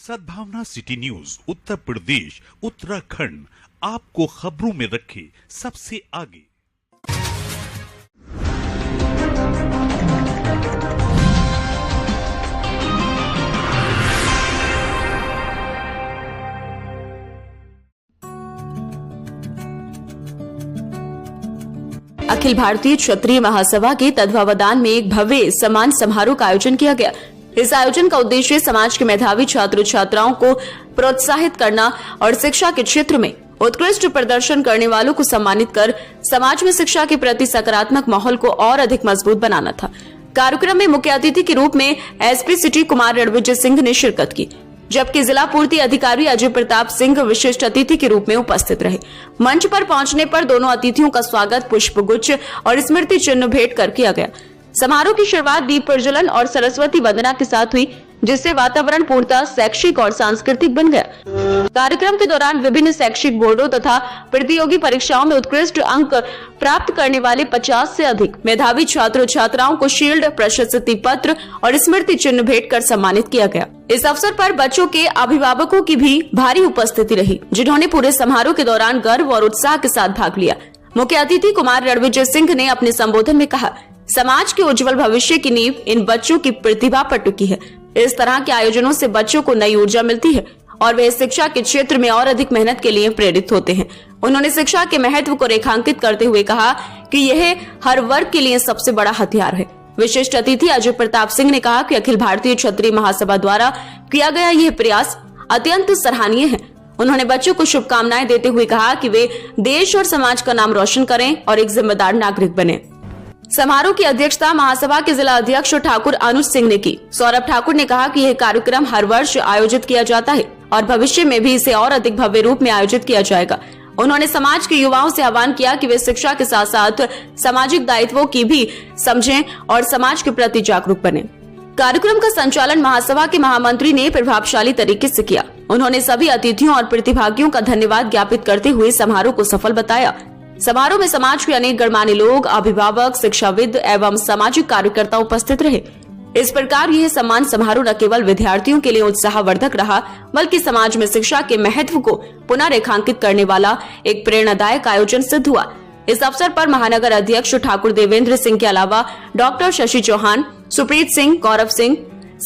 सद्भावना city news Uttar Pradesh Uttarakhand आपको खबरों में रखे सबसे आगे। अखिल भारतीय क्षत्रिय महासभा के तत्वावधान में एक भव्य सम्मान समारोह का आयोजन किया गया। इस आयोजन का उद्देश्य समाज के मेधावी छात्र छात्राओं को प्रोत्साहित करना और शिक्षा के क्षेत्र में उत्कृष्ट प्रदर्शन करने वालों को सम्मानित कर समाज में शिक्षा के प्रति सकारात्मक माहौल को और अधिक मजबूत बनाना था। कार्यक्रम में मुख्य अतिथि के रूप में एसपी सिटी कुमार रणविजय सिंह ने शिरकत की, जबकि जिला पूर्ति अधिकारी अजय प्रताप सिंह विशिष्ट अतिथि के रूप में उपस्थित रहे। मंच पर पहुंचने पर दोनों अतिथियों का स्वागत पुष्पगुच्छ और स्मृति चिन्ह भेंट कर किया गया। समारोह की शुरुआत दीप प्रज्वलन और सरस्वती वंदना के साथ हुई, जिससे वातावरण पूर्णतः शैक्षिक और सांस्कृतिक बन गया। कार्यक्रम के दौरान विभिन्न शैक्षिक बोर्डों तथा प्रतियोगी परीक्षाओं में उत्कृष्ट अंक प्राप्त करने वाले 50 से अधिक मेधावी छात्र छात्राओं को शील्ड, प्रशस्ति पत्र और स्मृति चिन्ह भेंट कर सम्मानित किया गया। इस अवसर पर बच्चों के अभिभावकों की भी भारी उपस्थिति रही, जिन्होंने पूरे समारोह के दौरान गर्व और उत्साह के साथ भाग लिया। मुख्य अतिथि कुमार रणविजय सिंह ने अपने संबोधन में कहा, समाज के उज्जवल भविष्य की नींव इन बच्चों की प्रतिभा पर टिकी है। इस तरह के आयोजनों से बच्चों को नई ऊर्जा मिलती है और वे शिक्षा के क्षेत्र में और अधिक मेहनत के लिए प्रेरित होते हैं। उन्होंने शिक्षा के महत्व को रेखांकित करते हुए कहा कि यह हर वर्ग के लिए सबसे बड़ा हथियार है। विशिष्ट अतिथि अजय प्रताप सिंह ने कहा कि अखिल भारतीय क्षत्रिय महासभा द्वारा किया गया यह प्रयास अत्यंत सराहनीय है। उन्होंने बच्चों को शुभकामनाएं देते हुए कहा कि वे देश और समाज का नाम रोशन करें और एक जिम्मेदार नागरिक बने। समारोह की अध्यक्षता महासभा के जिला अध्यक्ष ठाकुर अनुज सिंह ने की। सौरभ ठाकुर ने कहा कि यह कार्यक्रम हर वर्ष आयोजित किया जाता है और भविष्य में भी इसे और अधिक भव्य रूप में आयोजित किया जाएगा। उन्होंने समाज के युवाओं से आह्वान किया कि वे शिक्षा के साथ साथ सामाजिक दायित्वों की भी समझें और समाज के प्रति जागरूक बने। कार्यक्रम का संचालन महासभा के महामंत्री ने प्रभावशाली तरीके से किया। उन्होंने सभी अतिथियों और प्रतिभागियों का धन्यवाद ज्ञापित करते हुए समारोह को सफल बताया। समारोह में समाज के अनेक गणमान्य लोग, अभिभावक, शिक्षाविद एवं सामाजिक कार्यकर्ता उपस्थित रहे। इस प्रकार यह सम्मान समारोह न केवल विद्यार्थियों के लिए उत्साहवर्धक रहा, बल्कि समाज में शिक्षा के महत्व को पुनः रेखांकित करने वाला एक प्रेरणादायक आयोजन सिद्ध हुआ। इस अवसर पर महानगर अध्यक्ष ठाकुर देवेंद्र सिंह के अलावा डॉक्टर शशि चौहान, सुप्रीत सिंह, गौरव सिंह,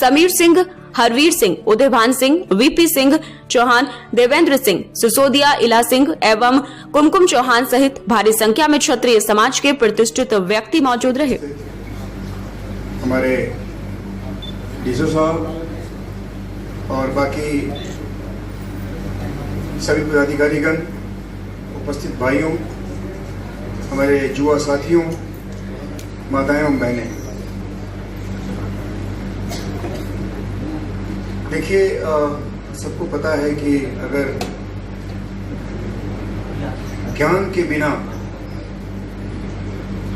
समीर सिंह, हरवीर सिंह, उदयभान सिंह, वीपी सिंह चौहान, देवेंद्र सिंह, सिसोदिया, इला सिंह एवं कुमकुम चौहान सहित भारी संख्या में क्षत्रिय समाज के प्रतिष्ठित व्यक्ति मौजूद रहे। हमारे डीसो साहब और बाकी सभी पदाधिकारीगण, उपस्थित भाइयों, हमारे युवा साथियों, माताएं एवं बहनें, देखिए सबको पता है कि अगर ज्ञान के बिना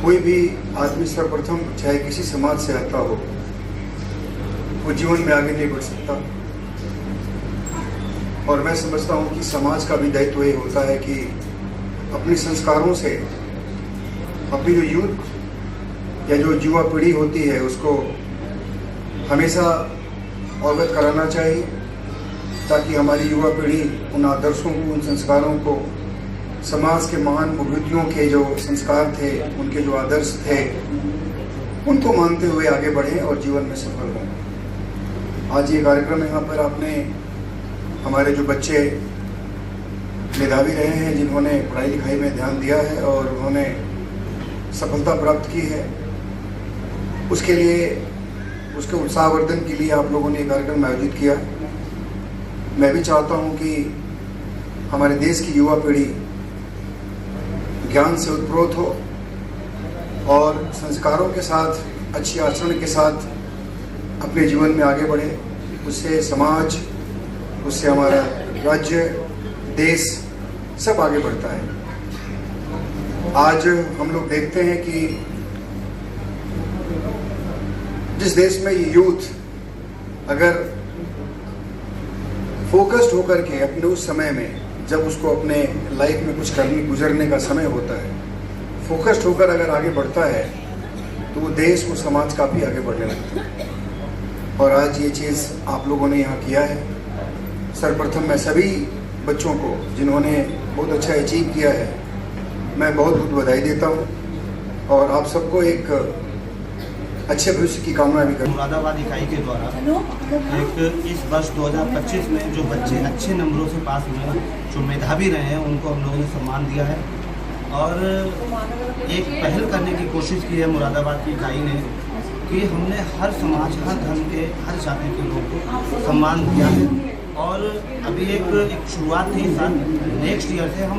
कोई भी आदमी सर्वप्रथम चाहे किसी समाज से आता हो, वो जीवन में आगे नहीं बढ़ सकता। और मैं समझता हूँ कि समाज का भी दायित्व ये होता है कि अपने संस्कारों से अपनी जो यूथ या जो युवा पीढ़ी होती है उसको हमेशा अवगत कराना चाहिए, ताकि हमारी युवा पीढ़ी उन आदर्शों को, उन संस्कारों को, समाज के महान विभूतियों के जो संस्कार थे, उनके जो आदर्श थे, उनको मानते हुए आगे बढ़ें और जीवन में सफल हों। आज ये कार्यक्रम यहाँ पर आपने हमारे जो बच्चे मेधावी रहे हैं, जिन्होंने पढ़ाई लिखाई में ध्यान दिया है और उन्होंने सफलता प्राप्त की है, उसके लिए, उसके उत्साहवर्धन के लिए आप लोगों ने ये कार्यक्रम आयोजित किया। मैं भी चाहता हूँ कि हमारे देश की युवा पीढ़ी ज्ञान से उत्प्रोत हो और संस्कारों के साथ, अच्छी आचरण के साथ अपने जीवन में आगे बढ़े। उससे समाज, उससे हमारा राज्य, देश सब आगे बढ़ता है। आज हम लोग देखते हैं कि जिस देश में ये यूथ अगर फोकस्ड होकर के अपने उस समय में, जब उसको अपने लाइफ में कुछ गुजरने का समय होता है, फोकस्ड होकर अगर आगे बढ़ता है तो वो देश, वो समाज काफ़ी आगे बढ़ने लगता है। और आज ये चीज़ आप लोगों ने यहाँ किया है। सर्वप्रथम मैं सभी बच्चों को जिन्होंने बहुत अच्छा अचीव किया है मैं बहुत बहुत बधाई देता हूँ और आप सबको एक अच्छे भविष्य की कामना भी करूँ। मुरादाबाद इकाई के द्वारा एक इस वर्ष 2025 में जो बच्चे अच्छे नंबरों से पास हुए हैं, जो मेधावी रहे हैं, उनको हम लोगों ने सम्मान दिया है और एक पहल करने की कोशिश की है मुरादाबाद की इकाई ने कि हमने हर समाज, हर धर्म के, हर जाति के लोगों को सम्मान दिया है और अभी एक शुरुआत थी। साथ नेक्स्ट ईयर से हम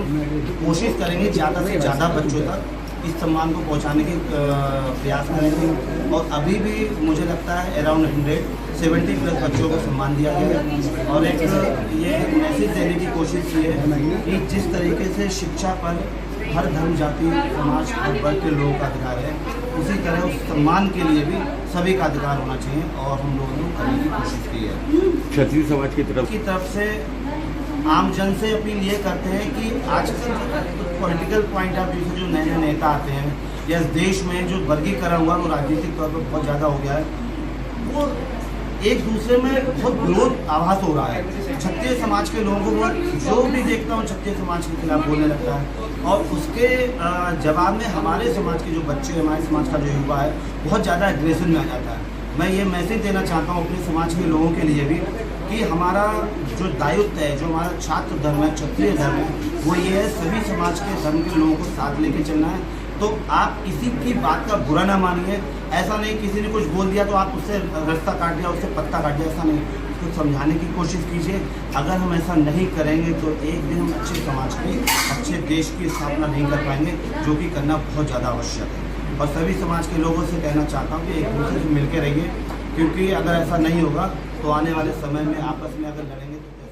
कोशिश करेंगे ज़्यादा से ज़्यादा बच्चों तक इस सम्मान को पहुंचाने के प्रयास करेंगे और अभी भी मुझे लगता है अराउंड 170+ बच्चों को सम्मान दिया गया है और ये मैसेज देने की कोशिश की है कि जिस तरीके से शिक्षा पर हर धर्म, जाति, समाज और वर्ग के लोगों का अधिकार है, उसी तरह उस सम्मान के लिए भी सभी का अधिकार होना चाहिए और हम लोगों ने करने की कोशिश की है। क्षत्रिय समाज की तरफ से आम जन से अपील ये करते हैं कि आजकल पॉलिटिकल पॉइंट ऑफ व्यू से जो नए नए नेता आते हैं या देश में जो वर्गीकरण हुआ वो राजनीतिक तौर पर बहुत ज़्यादा हो गया है, वो एक दूसरे में बहुत विरोध आभास हो रहा है। क्षत्रिय समाज के लोगों को जो भी देखता हूँ क्षत्रिय समाज के खिलाफ बोलने लगता है और उसके जवाब में हमारे समाज के जो बच्चे, हमारे समाज का जो युवा है बहुत ज़्यादा एग्रेशन में आ जाता है। मैं ये मैसेज देना चाहता हूँ अपने समाज के लोगों के लिए भी कि हमारा जो दायित्व है, जो हमारा छात्र धर्म है, क्षत्रिय धर्म है, वो ये है सभी समाज के धर्म के लोगों को साथ लेके चलना है। तो आप किसी की बात का बुरा ना मानिए। ऐसा नहीं किसी ने कुछ बोल दिया तो आप उससे रास्ता काट दिया, उससे पत्ता काट दिया, ऐसा नहीं। उसको समझाने की कोशिश कीजिए। अगर हम ऐसा नहीं करेंगे तो एक दिन हम अच्छे समाज की, अच्छे देश की स्थापना नहीं कर पाएंगे, जो कि करना बहुत ज़्यादा आवश्यक है। और सभी समाज के लोगों से कहना चाहता हूँ कि एक दूसरे से मिलकर रहिए, क्योंकि अगर ऐसा नहीं होगा तो आने वाले समय में आपस में अगर लड़ेंगे तो